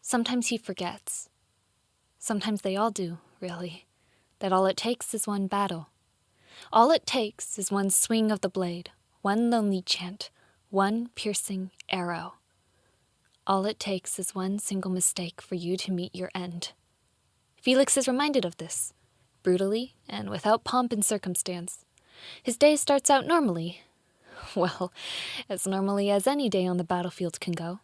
Sometimes he forgets. Sometimes they all do, really. That all it takes is one battle. All it takes is one swing of the blade, one lonely chant, one piercing arrow. All it takes is one single mistake for you to meet your end. Felix is reminded of this, brutally and without pomp and circumstance. His day starts out normally. Well, as normally as any day on the battlefield can go.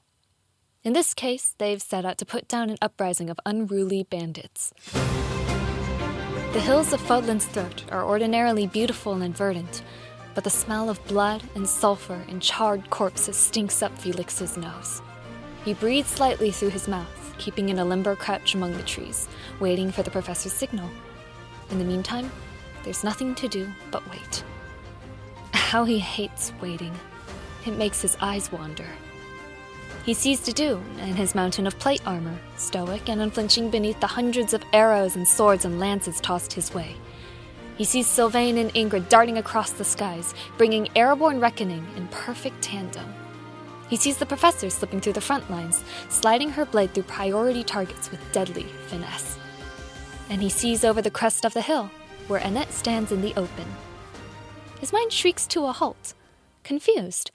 In this case, they've set out to put down an uprising of unruly bandits. The hills of Fodlan's Throat are ordinarily beautiful and verdant, but the smell of blood and sulfur and charred corpses stinks up Felix's nose. He breathes slightly through his mouth, keeping in a limber crouch among the trees, waiting for the professor's signal. In the meantime, there's nothing to do but wait. How he hates waiting. It makes his eyes wander. He sees Dedu and his mountain of plate armor, stoic and unflinching beneath the hundreds of arrows and swords and lances tossed his way. He sees Sylvain and Ingrid darting across the skies, bringing airborne reckoning in perfect tandem. He sees the professor slipping through the front lines, sliding her blade through priority targets with deadly finesse. And he sees over the crest of the hill, where Annette stands in the open. His mind shrieks to a halt, confused.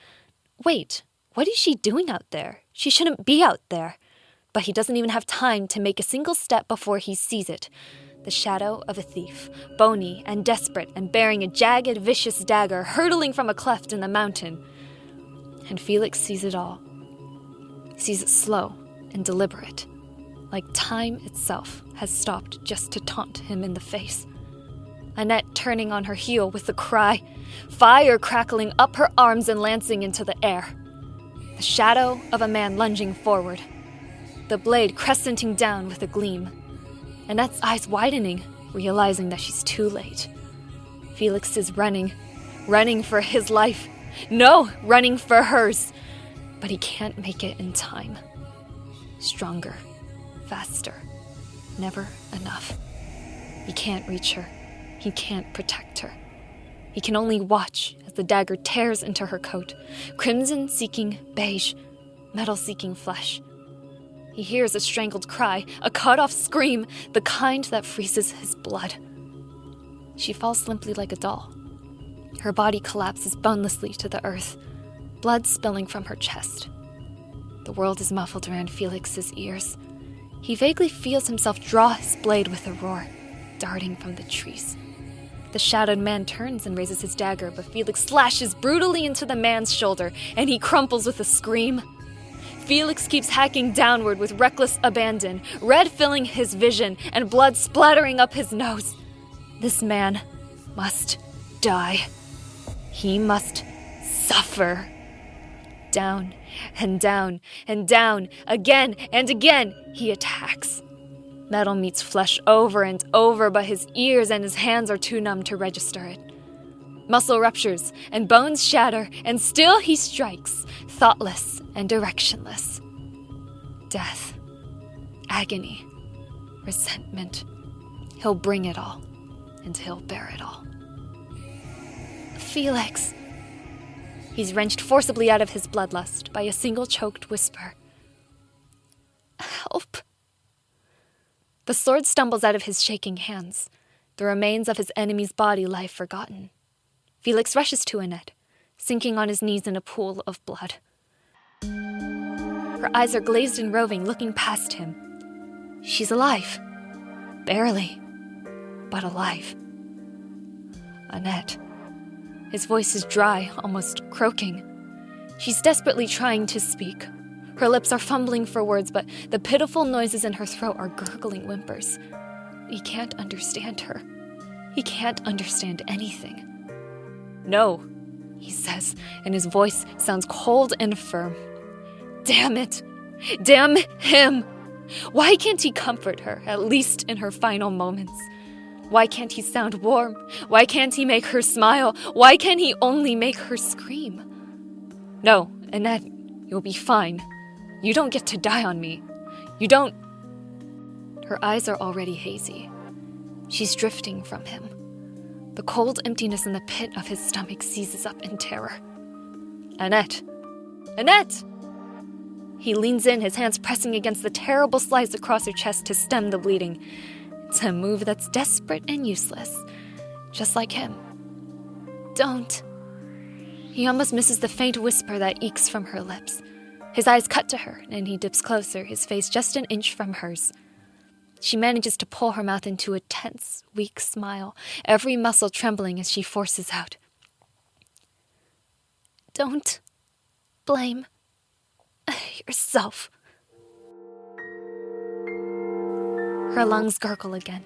Wait, what is she doing out there? She shouldn't be out there. But he doesn't even have time to make a single step before he sees it. The shadow of a thief, bony and desperate and bearing a jagged, vicious dagger hurtling from a cleft in the mountain. And Felix sees it all. Sees it slow and deliberate, like time itself has stopped just to taunt him in the face. Annette turning on her heel with the cry, fire crackling up her arms and lancing into the air. The shadow of a man lunging forward, the blade crescenting down with a gleam. Annette's eyes widening, realizing that she's too late. Felix is running for his life. No, running for hers. But he can't make it in time. Stronger, faster, never enough. He can't reach her. He can't protect her. He can only watch as the dagger tears into her coat, crimson-seeking beige, metal-seeking flesh. He hears a strangled cry, a cut-off scream, the kind that freezes his blood. She falls limply like a doll. Her body collapses bonelessly to the earth, blood spilling from her chest. The world is muffled around Felix's ears. He vaguely feels himself draw his blade with a roar, darting from the trees. The shadowed man turns and raises his dagger, but Felix slashes brutally into the man's shoulder, and he crumples with a scream. Felix keeps hacking downward with reckless abandon, red filling his vision and blood splattering up his nose. This man must die. He must suffer. Down and down and down, again and again, he attacks. Metal meets flesh over and over, but his ears and his hands are too numb to register it. Muscle ruptures and bones shatter, and still he strikes, thoughtless and directionless. Death, agony, resentment. He'll bring it all, and he'll bear it all. Felix. He's wrenched forcibly out of his bloodlust by a single choked whisper. Help. The sword stumbles out of his shaking hands, the remains of his enemy's body lie forgotten. Felix rushes to Annette, sinking on his knees in a pool of blood. Her eyes are glazed and roving, looking past him. She's alive. Barely, but alive. Annette. His voice is dry, almost croaking. She's desperately trying to speak. Her lips are fumbling for words, but the pitiful noises in her throat are gurgling whimpers. He can't understand her. He can't understand anything. No, he says, and his voice sounds cold and firm. Damn it! Damn him! Why can't he comfort her, at least in her final moments? Why can't he sound warm? Why can't he make her smile? Why can he only make her scream? No, Annette, you'll be fine. You don't get to die on me. You don't... Her eyes are already hazy. She's drifting from him. The cold emptiness in the pit of his stomach seizes up in terror. Annette! Annette! He leans in, his hands pressing against the terrible slice across her chest to stem the bleeding. It's a move that's desperate and useless, just like him. Don't. He almost misses the faint whisper that ekes from her lips. His eyes cut to her, and he dips closer, his face just an inch from hers. She manages to pull her mouth into a tense, weak smile, every muscle trembling as she forces out. Don't blame yourself. Her lungs gurgle again,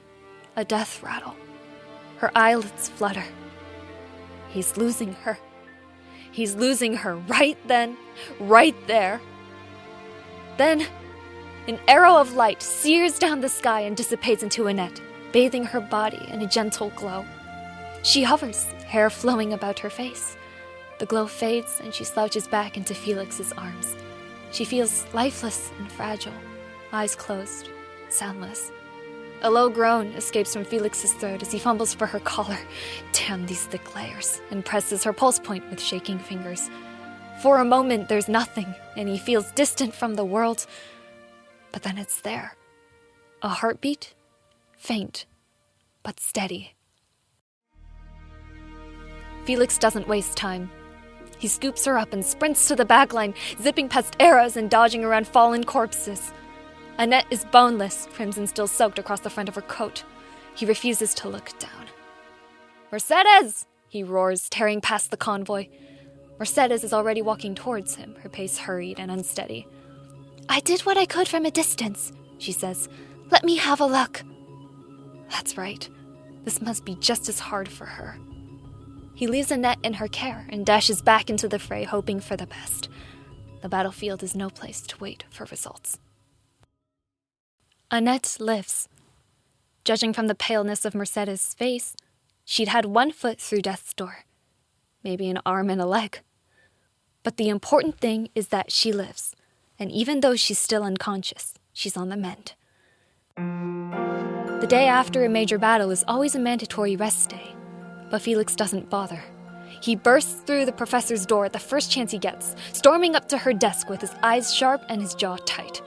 a death rattle. Her eyelids flutter. He's losing her. He's losing her right then, right there. Then, an arrow of light sears down the sky and dissipates into Annette, bathing her body in a gentle glow. She hovers, hair flowing about her face. The glow fades and she slouches back into Felix's arms. She feels lifeless and fragile, eyes closed, soundless. A low groan escapes from Felix's throat as he fumbles for her collar. Damn these thick layers, and presses her pulse point with shaking fingers. For a moment, there's nothing, and he feels distant from the world. But then it's there. A heartbeat, faint, but steady. Felix doesn't waste time. He scoops her up and sprints to the back line, zipping past arrows and dodging around fallen corpses. Annette is boneless, crimson still soaked across the front of her coat. He refuses to look down. "Mercedes!" he roars, tearing past the convoy. Mercedes is already walking towards him, her pace hurried and unsteady. "I did what I could from a distance," she says. "Let me have a look." That's right. This must be just as hard for her. He leaves Annette in her care and dashes back into the fray, hoping for the best. The battlefield is no place to wait for results. Annette lives. Judging from the paleness of Mercedes' face, she'd had one foot through death's door. Maybe an arm and a leg. But the important thing is that she lives, and even though she's still unconscious, she's on the mend. The day after a major battle is always a mandatory rest day, but Felix doesn't bother. He bursts through the professor's door at the first chance he gets, storming up to her desk with his eyes sharp and his jaw tight.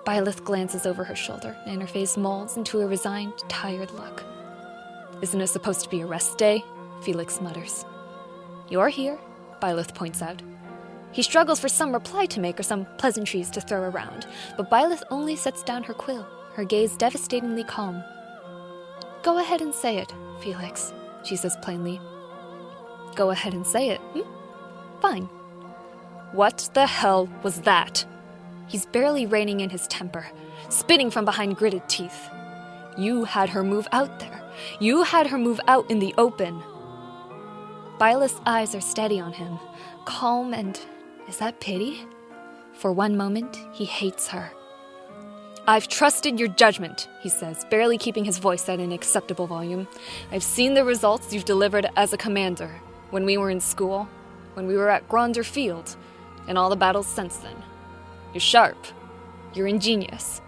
Byleth glances over her shoulder, and her face molds into a resigned, tired look. "Isn't it supposed to be a rest day?" Felix mutters. "You're here," Byleth points out. He struggles for some reply to make or some pleasantries to throw around, but Byleth only sets down her quill, her gaze devastatingly calm. "Go ahead and say it, Felix," she says plainly. "Go ahead and say it, Fine." "What the hell was that?" He's barely reining in his temper, spitting from behind gritted teeth. "You had her move out there. You had her move out in the open." Byleth's eyes are steady on him, calm and... is that pity? For one moment, he hates her. "I've trusted your judgment," he says, barely keeping his voice at an acceptable volume. "I've seen the results you've delivered as a commander, when we were in school, when we were at Gronder Field, and all the battles since then. You're sharp. You're ingenious.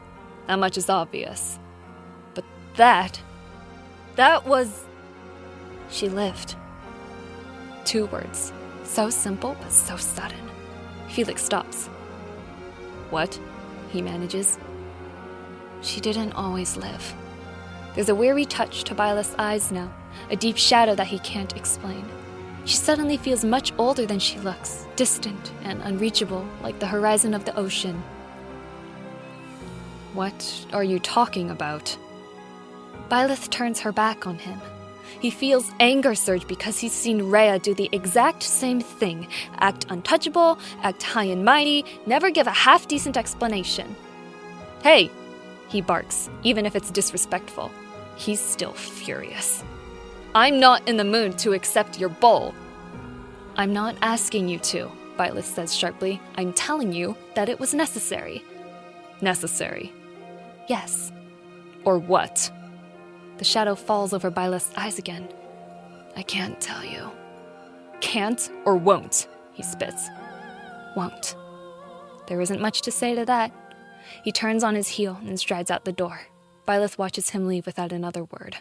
That much is obvious. But that was..." She lived. 2 words. So simple, but so sudden. Felix stops. "What?" he manages. She didn't always live. There's a weary touch to Byleth's eyes now, a deep shadow that he can't explain. She suddenly feels much older than she looks, distant and unreachable, like the horizon of the ocean. "What are you talking about?" Byleth turns her back on him. He feels anger surge because he's seen Rhea do the exact same thing. Act untouchable, act high and mighty, never give a half-decent explanation. "Hey!" he barks, even if it's disrespectful. He's still furious. "I'm not in the mood to accept your bull." "I'm not asking you to," Byleth says sharply. "I'm telling you that it was necessary." "Necessary?" "Yes." "Or what?" The shadow falls over Byleth's eyes again. "I can't tell you." "Can't or won't?" he spits. "Won't." There isn't much to say to that. He turns on his heel and strides out the door. Byleth watches him leave without another word.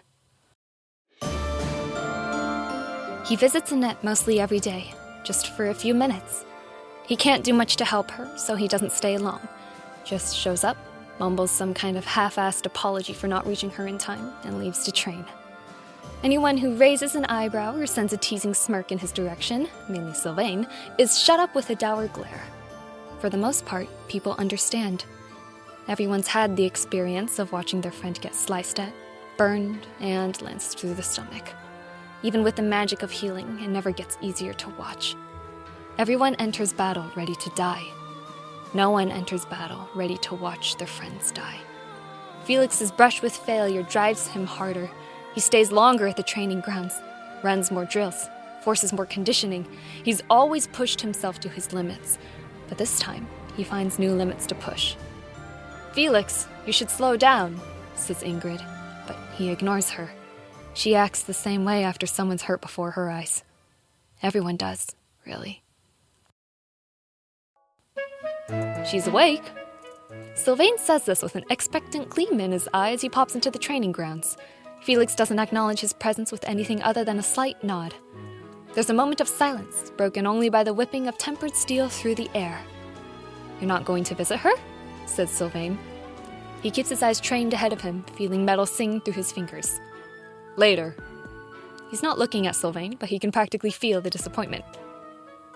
He visits Annette mostly every day, just for a few minutes. He can't do much to help her, so he doesn't stay long. Just shows up, mumbles some kind of half-assed apology for not reaching her in time, and leaves to train. Anyone who raises an eyebrow or sends a teasing smirk in his direction, mainly Sylvain, is shut up with a dour glare. For the most part, people understand. Everyone's had the experience of watching their friend get sliced at, burned, and lanced through the stomach. Even with the magic of healing, it never gets easier to watch. Everyone enters battle ready to die. No one enters battle ready to watch their friends die. Felix's brush with failure drives him harder. He stays longer at the training grounds, runs more drills, forces more conditioning. He's always pushed himself to his limits, but this time he finds new limits to push. "Felix, you should slow down," says Ingrid, but he ignores her. She acts the same way after someone's hurt before her eyes. Everyone does, really. "She's awake." Sylvain says this with an expectant gleam in his eye as he pops into the training grounds. Felix doesn't acknowledge his presence with anything other than a slight nod. There's a moment of silence, broken only by the whipping of tempered steel through the air. "You're not going to visit her?" says Sylvain. He keeps his eyes trained ahead of him, feeling metal sing through his fingers. "Later." He's not looking at Sylvain, but he can practically feel the disappointment.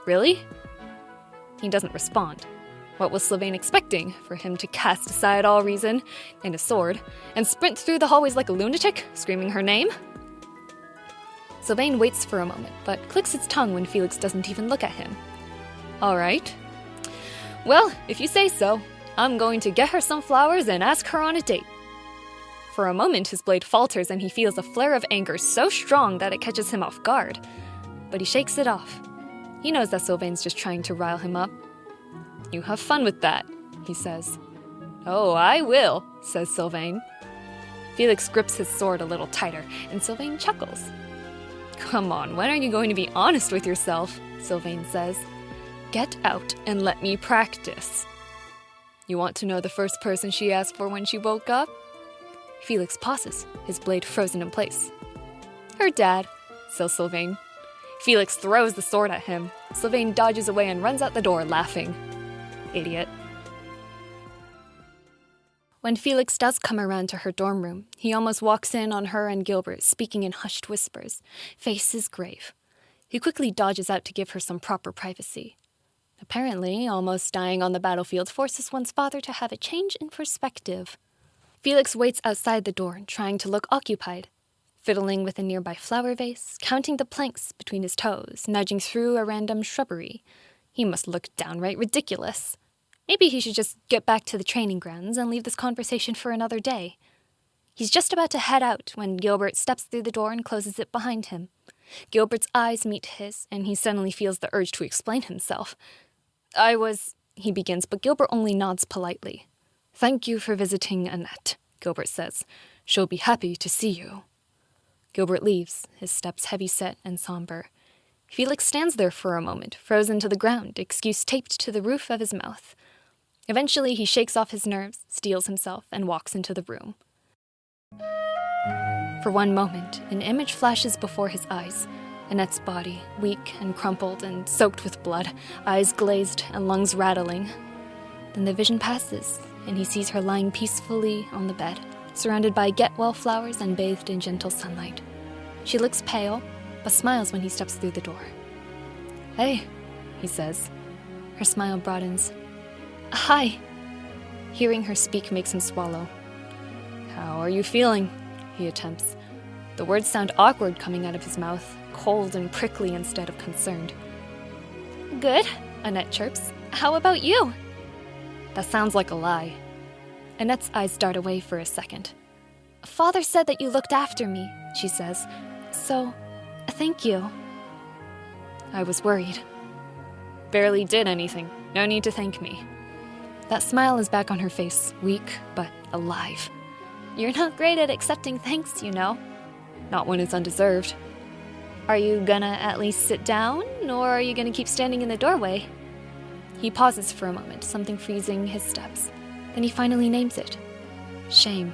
"Really?" He doesn't respond. What was Sylvain expecting? For him to cast aside all reason, and a sword, and sprint through the hallways like a lunatic, screaming her name? Sylvain waits for a moment, but clicks his tongue when Felix doesn't even look at him. "All right. Well, if you say so, I'm going to get her some flowers and ask her on a date." For a moment, his blade falters and he feels a flare of anger so strong that it catches him off guard. But he shakes it off. He knows that Sylvain's just trying to rile him up. "You have fun with that," he says. "Oh, I will," says Sylvain. Felix grips his sword a little tighter, and Sylvain chuckles. "Come on, when are you going to be honest with yourself?" Sylvain says. "Get out and let me practice." "You want to know the first person she asked for when she woke up?" Felix pauses, his blade frozen in place. "Her dad," says Sylvain. Felix throws the sword at him. Sylvain dodges away and runs out the door, laughing. Idiot. When Felix does come around to her dorm room, he almost walks in on her and Gilbert speaking in hushed whispers, faces grave. He quickly dodges out to give her some proper privacy. Apparently, almost dying on the battlefield forces one's father to have a change in perspective. Felix waits outside the door, trying to look occupied, fiddling with a nearby flower vase, counting the planks between his toes, nudging through a random shrubbery. He must look downright ridiculous. Maybe he should just get back to the training grounds and leave this conversation for another day. He's just about to head out when Gilbert steps through the door and closes it behind him. Gilbert's eyes meet his, and he suddenly feels the urge to explain himself. He begins, but Gilbert only nods politely. "Thank you for visiting Annette," Gilbert says. "She'll be happy to see you." Gilbert leaves, his steps heavy-set and somber. Felix stands there for a moment, frozen to the ground, excuse taped to the roof of his mouth. Eventually, he shakes off his nerves, steels himself, and walks into the room. For one moment, an image flashes before his eyes. Annette's body, weak and crumpled and soaked with blood, eyes glazed and lungs rattling. Then the vision passes, and he sees her lying peacefully on the bed, surrounded by get-well flowers and bathed in gentle sunlight. She looks pale, but smiles when he steps through the door. "Hey," he says. Her smile broadens. "Hi." Hearing her speak makes him swallow. "How are you feeling?" he attempts. The words sound awkward coming out of his mouth, cold and prickly instead of concerned. "Good," Annette chirps. "How about you?" That sounds like a lie. Annette's eyes dart away for a second. "Father said that you looked after me," she says. "So, thank you." "I was worried." "Barely did anything. No need to thank me." That smile is back on her face, weak but alive. "You're not great at accepting thanks, you know." "Not when it's undeserved." "Are you gonna at least sit down, or are you gonna keep standing in the doorway?" He pauses for a moment, something freezing his steps. Then he finally names it. Shame.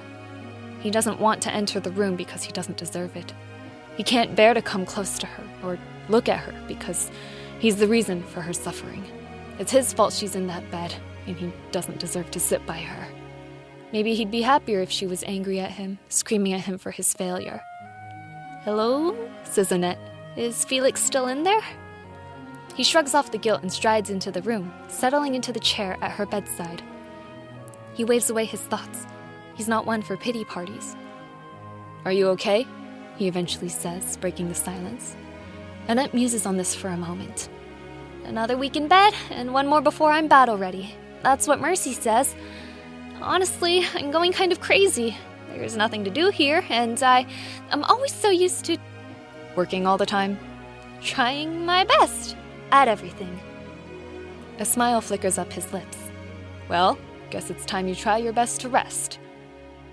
He doesn't want to enter the room because he doesn't deserve it. He can't bear to come close to her or look at her because he's the reason for her suffering. It's his fault she's in that bed, and he doesn't deserve to sit by her. Maybe he'd be happier if she was angry at him, screaming at him for his failure. "Hello?" says Annette. "Is Felix still in there?" He shrugs off the guilt and strides into the room, settling into the chair at her bedside. He waves away his thoughts. He's not one for pity parties. "Are you okay?" he eventually says, breaking the silence. Annette muses on this for a moment. "Another week in bed, and one more before I'm battle ready. That's what Mercy says. Honestly, I'm going kind of crazy. There's nothing to do here, and I'm always so used to working all the time, trying my best at everything." A smile flickers up his lips. "Well, guess it's time you try your best to rest."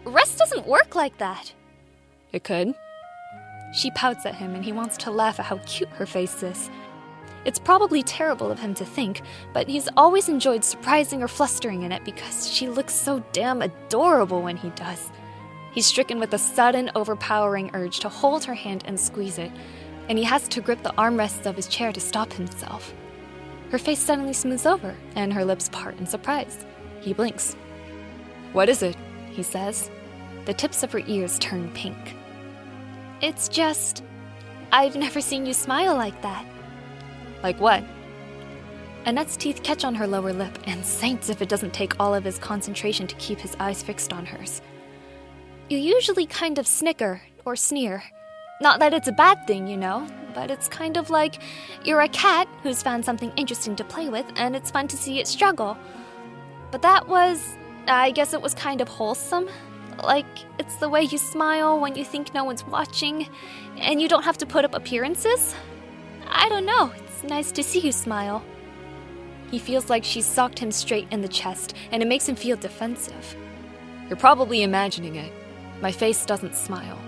"Rest doesn't work like that." "It could." She pouts at him, and he wants to laugh at how cute her face is. It's probably terrible of him to think, but he's always enjoyed surprising or flustering Annette because she looks so damn adorable when he does. He's stricken with a sudden, overpowering urge to hold her hand and squeeze it, and he has to grip the armrests of his chair to stop himself. Her face suddenly smooths over, and her lips part in surprise. He blinks. "What is it?" he says. The tips of her ears turn pink. "It's just, I've never seen you smile like that." "Like what?" Annette's teeth catch on her lower lip, and saints if it doesn't take all of his concentration to keep his eyes fixed on hers. "You usually kind of snicker or sneer. Not that it's a bad thing, you know, but it's kind of like you're a cat who's found something interesting to play with, and it's fun to see it struggle. But that was, I guess it was kind of wholesome. Like, it's the way you smile when you think no one's watching, and you don't have to put up appearances. I don't know, it's nice to see you smile." He feels like she's socked him straight in the chest, and it makes him feel defensive. "You're probably imagining it. My face doesn't smile."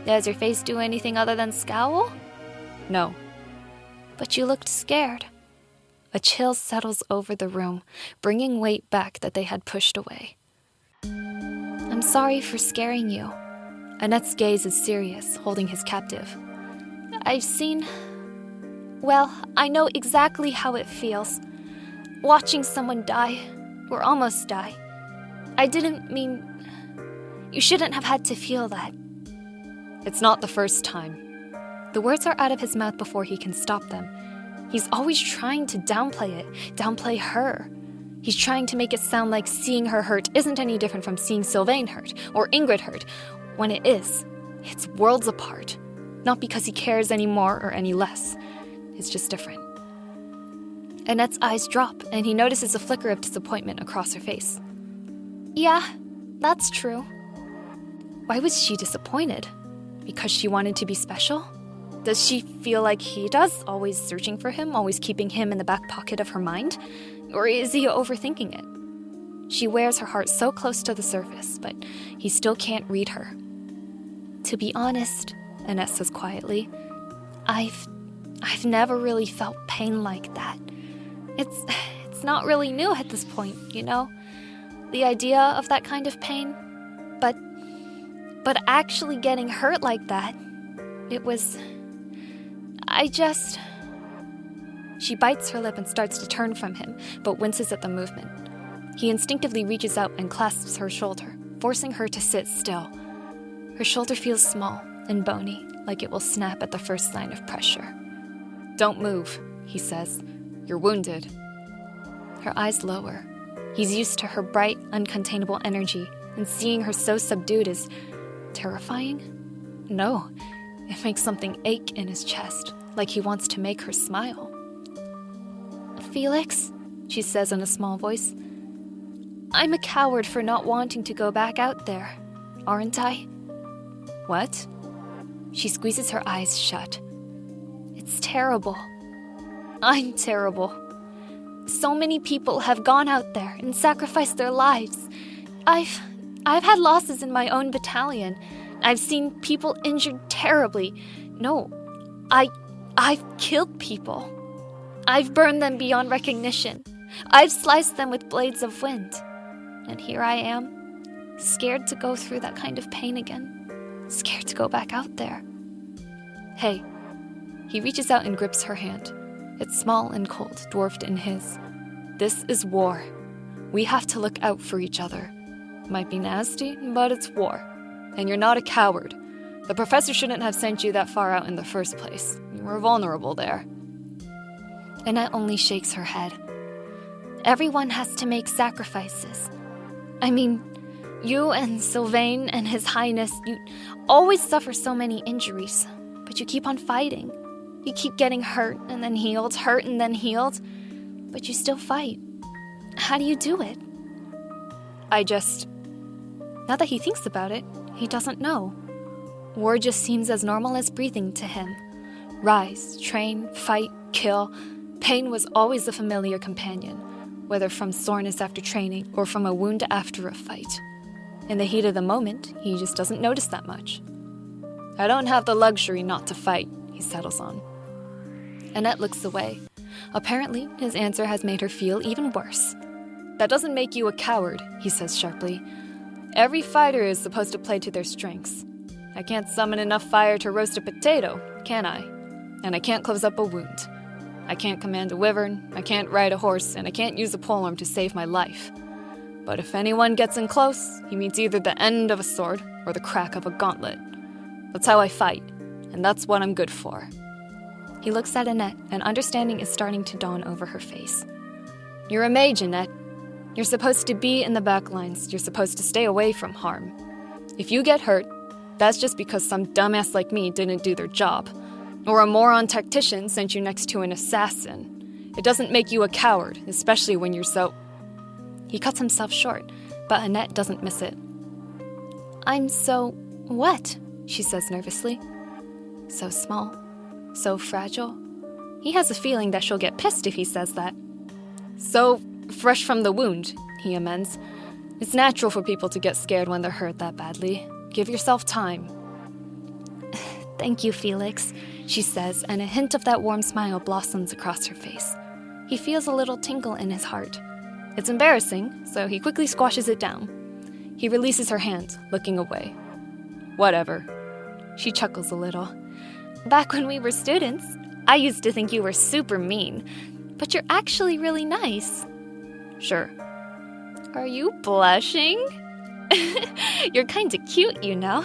"Does your face do anything other than scowl?" "No." "But you looked scared." A chill settles over the room, bringing weight back that they had pushed away. "I'm sorry for scaring you." Annette's gaze is serious, holding his captive. I know exactly how it feels. Watching someone die, or almost die. I didn't mean... You shouldn't have had to feel that." "It's not the first time." The words are out of his mouth before he can stop them. He's always trying to downplay it, downplay her. He's trying to make it sound like seeing her hurt isn't any different from seeing Sylvain hurt, or Ingrid hurt, when it is. It's worlds apart. Not because he cares any more or any less. It's just different. Annette's eyes drop, and he notices a flicker of disappointment across her face. "Yeah, that's true." Why was she disappointed? Because she wanted to be special? Does she feel like he does, always searching for him, always keeping him in the back pocket of her mind? Or is he overthinking it? She wears her heart so close to the surface, but he still can't read her. "To be honest," Annette says quietly, I've never really felt pain like that. It's not really new at this point, you know? The idea of that kind of pain. But actually getting hurt like that, it was... She bites her lip and starts to turn from him, but winces at the movement. He instinctively reaches out and clasps her shoulder, forcing her to sit still. Her shoulder feels small and bony, like it will snap at the first sign of pressure. "Don't move," he says. "You're wounded." Her eyes lower. He's used to her bright, uncontainable energy, and seeing her so subdued is terrifying? No, it makes something ache in his chest, like he wants to make her smile. "Felix," she says in a small voice, "I'm a coward for not wanting to go back out there, aren't I?" "What?" She squeezes her eyes shut. "It's terrible. I'm terrible. So many people have gone out there and sacrificed their lives. I've had losses in my own battalion. I've seen people injured terribly. No, I've killed people. I've burned them beyond recognition. I've sliced them with blades of wind. And here I am, scared to go through that kind of pain again. Scared to go back out there." "Hey." He reaches out and grips her hand. It's small and cold, dwarfed in his. This is war. We have to look out for each other. Might be nasty, but it's war. And you're not a coward. The professor shouldn't have sent you that far out in the first place. You were vulnerable there. Annette only shakes her head. Everyone has to make sacrifices. I mean, you and Sylvain and His Highness, you always suffer so many injuries, but you keep on fighting. You keep getting hurt and then healed, hurt and then healed, but you still fight. How do you do it? Now that he thinks about it, he doesn't know. War just seems as normal as breathing to him. Rise, train, fight, kill. Pain was always a familiar companion, whether from soreness after training or from a wound after a fight. In the heat of the moment, he just doesn't notice that much. I don't have the luxury not to fight, he settles on. Annette looks away. Apparently, his answer has made her feel even worse. That doesn't make you a coward, he says sharply. Every fighter is supposed to play to their strengths. I can't summon enough fire to roast a potato, can I? And I can't close up a wound. I can't command a wyvern, I can't ride a horse, and I can't use a polearm to save my life. But if anyone gets in close, he meets either the end of a sword or the crack of a gauntlet. That's how I fight, and that's what I'm good for. He looks at Annette, and understanding is starting to dawn over her face. You're a mage, Annette. You're supposed to be in the back lines. You're supposed to stay away from harm. If you get hurt, that's just because some dumbass like me didn't do their job. Or a moron tactician sent you next to an assassin. It doesn't make you a coward, especially when you're so... He cuts himself short, but Annette doesn't miss it. I'm so... what? She says nervously. So small. So fragile. He has a feeling that she'll get pissed if he says that. So fresh from the wound, he amends. It's natural for people to get scared when they're hurt that badly. Give yourself time. Thank you, Felix, she says, and a hint of that warm smile blossoms across her face. He feels a little tingle in his heart. It's embarrassing, so he quickly squashes it down. He releases her hand, looking away. Whatever. She chuckles a little. Back when we were students, I used to think you were super mean, but you're actually really nice. Sure. Are you blushing? You're kinda cute, you know.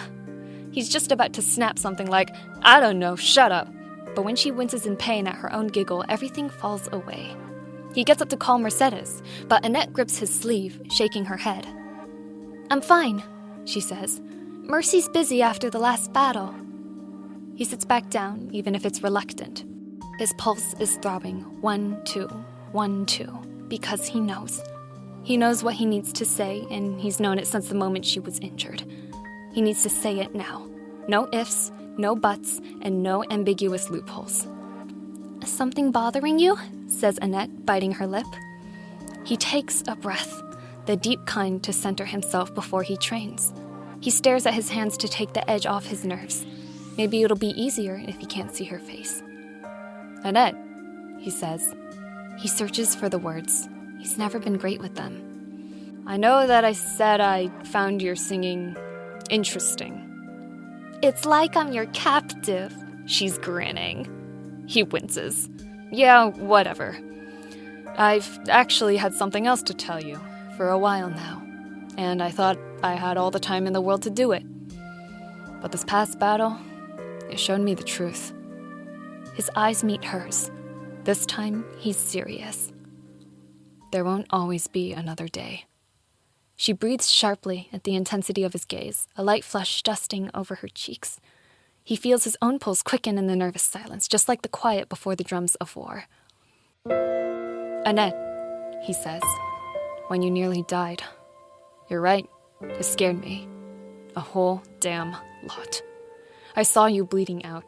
He's just about to snap something like, I don't know, shut up. But when she winces in pain at her own giggle, everything falls away. He gets up to call Mercedes, but Annette grips his sleeve, shaking her head. I'm fine, she says. Mercy's busy after the last battle. He sits back down, even if it's reluctant. His pulse is throbbing, 1, 2, 1, 2, because he knows. He knows what he needs to say, and he's known it since the moment she was injured. He needs to say it now. No ifs, no buts, and no ambiguous loopholes. Something bothering you? Says Annette, biting her lip. He takes a breath, the deep kind to center himself before he trains. He stares at his hands to take the edge off his nerves. Maybe it'll be easier if he can't see her face. Annette, he says. He searches for the words. He's never been great with them. I know that I said I found your singing interesting. It's like I'm your captive, she's grinning. He winces. Yeah, whatever. I've actually had something else to tell you for a while now, and I thought I had all the time in the world to do it. But this past battle, it showed me the truth. His eyes meet hers. This time, he's serious. There won't always be another day. She breathes sharply at the intensity of his gaze, a light flush dusting over her cheeks. He feels his own pulse quicken in the nervous silence, just like the quiet before the drums of war. Annette, he says, when you nearly died. You're right, it scared me. A whole damn lot. I saw you bleeding out.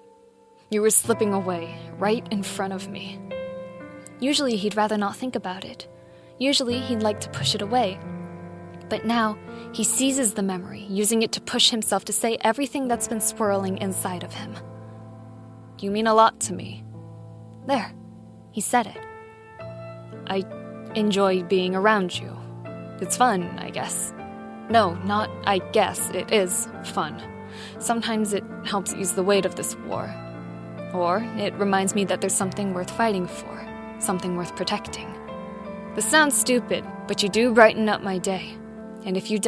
You were slipping away, right in front of me. Usually he'd rather not think about it. Usually he'd like to push it away. But now, he seizes the memory, using it to push himself to say everything that's been swirling inside of him. You mean a lot to me. There, he said it. I enjoy being around you. It's fun, I guess. No, not I guess, it is fun. Sometimes it helps ease the weight of this war. Or it reminds me that there's something worth fighting for, something worth protecting. This sounds stupid, but you do brighten up my day. And if you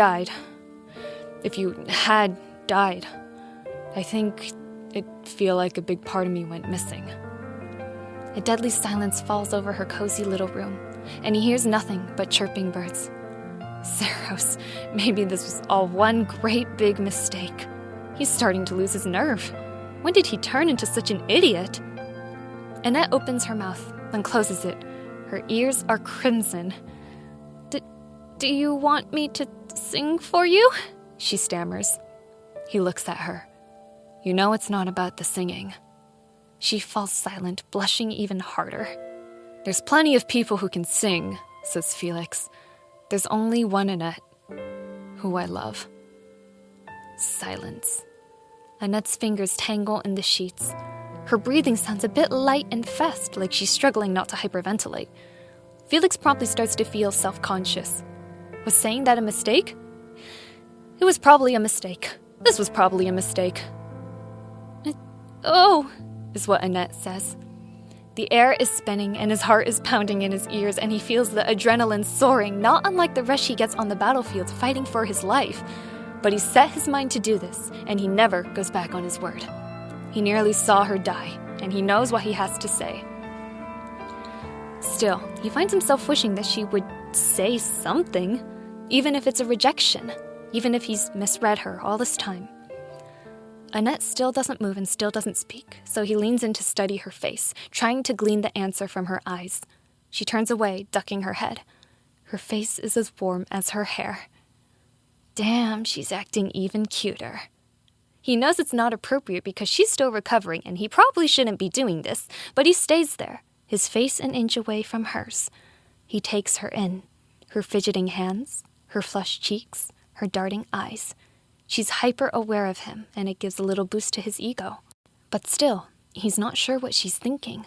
had died, I think it'd feel like a big part of me went missing. A deadly silence falls over her cozy little room, and he hears nothing but chirping birds. Saros, maybe this was all one great big mistake. He's starting to lose his nerve. When did he turn into such an idiot? Annette opens her mouth, then closes it. Her ears are crimson. Do you want me to sing for you? She stammers. He looks at her. You know it's not about the singing. She falls silent, blushing even harder. There's plenty of people who can sing, says Felix. There's only one Annette, who I love. Silence. Annette's fingers tangle in the sheets. Her breathing sounds a bit light and fast, like she's struggling not to hyperventilate. Felix promptly starts to feel self-conscious. Was saying that a mistake? It was probably a mistake. This was probably a mistake. Oh, is what Annette says. The air is spinning and his heart is pounding in his ears, and he feels the adrenaline soaring, not unlike the rush he gets on the battlefield fighting for his life. But he set his mind to do this, and he never goes back on his word. He nearly saw her die, and he knows what he has to say. Still, he finds himself wishing that she would say something, even if it's a rejection, even if he's misread her all this time. Annette still doesn't move and still doesn't speak, so he leans in to study her face, trying to glean the answer from her eyes. She turns away, ducking her head. Her face is as warm as her hair. Damn, she's acting even cuter. He knows it's not appropriate because she's still recovering and he probably shouldn't be doing this, but he stays there, his face an inch away from hers. He takes her in, her fidgeting hands, her flushed cheeks, her darting eyes. She's hyper-aware of him, and it gives a little boost to his ego. But still, he's not sure what she's thinking.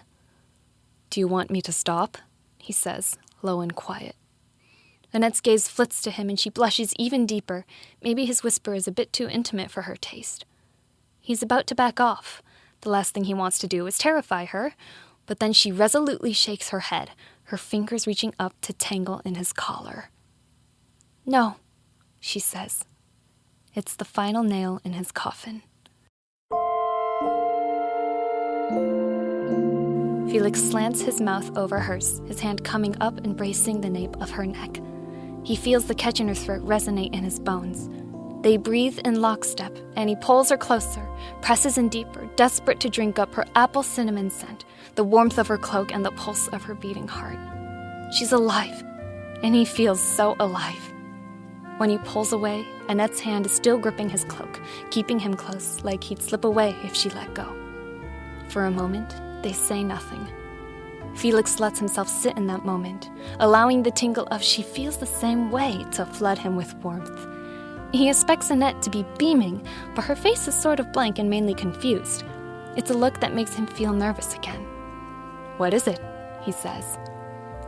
Do you want me to stop? He says, low and quiet. Annette's gaze flits to him, and she blushes even deeper. Maybe his whisper is a bit too intimate for her taste. He's about to back off. The last thing he wants to do is terrify her, but then she resolutely shakes her head, her fingers reaching up to tangle in his collar. No, she says. It's the final nail in his coffin. Felix slants his mouth over hers, his hand coming up and bracing the nape of her neck. He feels the catch in her throat resonate in his bones. They breathe in lockstep, and he pulls her closer, presses in deeper, desperate to drink up her apple cinnamon scent, the warmth of her cloak, and the pulse of her beating heart. She's alive, and he feels so alive. When he pulls away, Annette's hand is still gripping his cloak, keeping him close, like he'd slip away if she let go. For a moment, they say nothing. Felix lets himself sit in that moment, allowing the tingle of she feels the same way to flood him with warmth. He expects Annette to be beaming, but her face is sort of blank and mainly confused. It's a look that makes him feel nervous again. What is it? He says.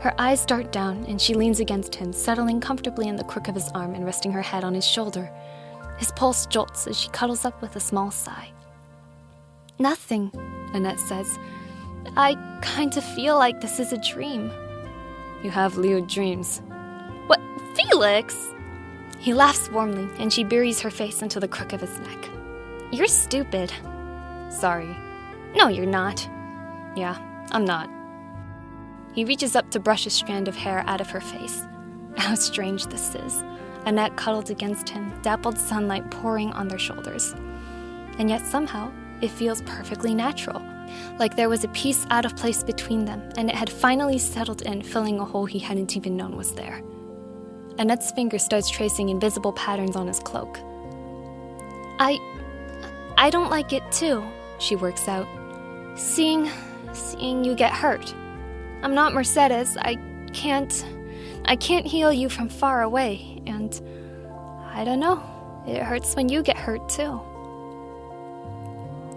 Her eyes dart down, and she leans against him, settling comfortably in the crook of his arm and resting her head on his shoulder. His pulse jolts as she cuddles up with a small sigh. Nothing, Annette says. I kind of feel like this is a dream. You have lewd dreams. What, Felix? He laughs warmly, and she buries her face into the crook of his neck. You're stupid. Sorry. No, you're not. Yeah, I'm not. He reaches up to brush a strand of hair out of her face. How strange this is. Annette cuddled against him, dappled sunlight pouring on their shoulders. And yet somehow, it feels perfectly natural. Like there was a piece out of place between them, and it had finally settled in, filling a hole he hadn't even known was there. Annette's finger starts tracing invisible patterns on his cloak. I don't like it too, she works out. Seeing you get hurt. I'm not Mercedes. I can't heal you from far away, and I don't know. It hurts when you get hurt too.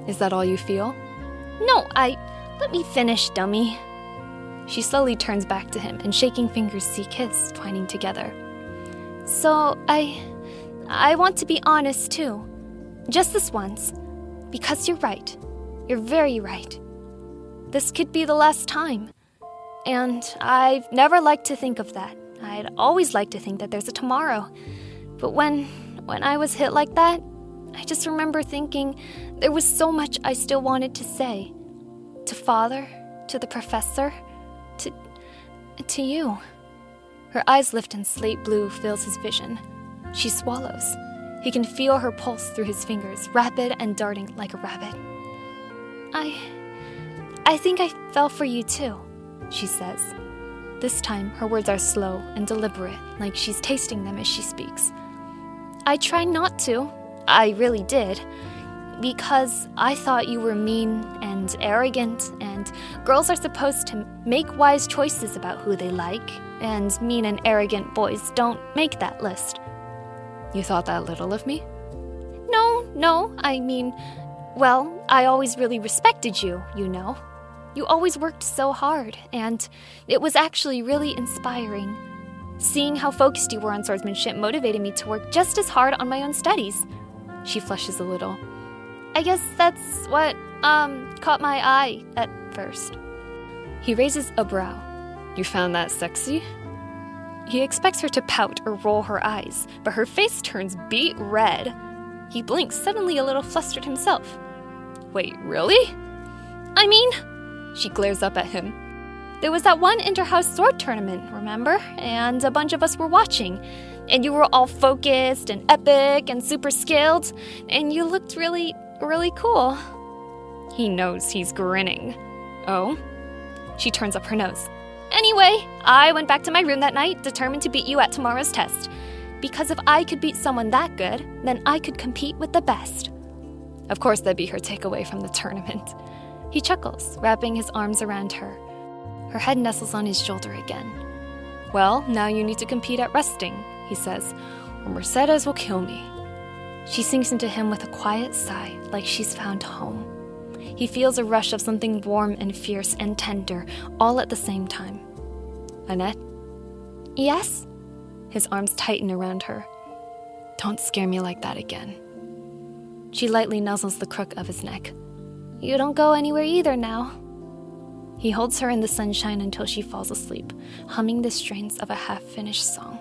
Is that all you feel? No, let me finish, dummy. She slowly turns back to him, and shaking fingers seek his, twining together. So, I want to be honest too. Just this once. Because you're right. You're very right. This could be the last time. And I've never liked to think of that. I'd always liked to think that there's a tomorrow. But when I was hit like that, I just remember thinking there was so much I still wanted to say. To Father, to the professor, to you. Her eyes lift and slate blue fills his vision. She swallows. He can feel her pulse through his fingers, rapid and darting like a rabbit. I think I fell for you too, she says. This time, her words are slow and deliberate, like she's tasting them as she speaks. I tried not to. I really did. Because I thought you were mean and arrogant, and girls are supposed to make wise choices about who they like, and mean and arrogant boys don't make that list. You thought that little of me? No, I mean, well, I always really respected you, you know. You always worked so hard, and it was actually really inspiring. Seeing how focused you were on swordsmanship motivated me to work just as hard on my own studies. She flushes a little. I guess that's what, caught my eye at first. He raises a brow. You found that sexy? He expects her to pout or roll her eyes, but her face turns beet red. He blinks, suddenly a little flustered himself. Wait, really? I mean, she glares up at him. There was that one inter-house sword tournament, remember? And a bunch of us were watching. And you were all focused and epic and super skilled. And you looked really, really cool. He knows he's grinning. Oh? She turns up her nose. Anyway, I went back to my room that night, determined to beat you at tomorrow's test. Because if I could beat someone that good, then I could compete with the best. Of course that'd be her takeaway from the tournament. He chuckles, wrapping his arms around her. Her head nestles on his shoulder again. Well, now you need to compete at wrestling, he says, or Mercedes will kill me. She sinks into him with a quiet sigh, like she's found home. He feels a rush of something warm and fierce and tender, all at the same time. Annette? Yes? His arms tighten around her. Don't scare me like that again. She lightly nuzzles the crook of his neck. You don't go anywhere either now. He holds her in the sunshine until she falls asleep, humming the strains of a half-finished song.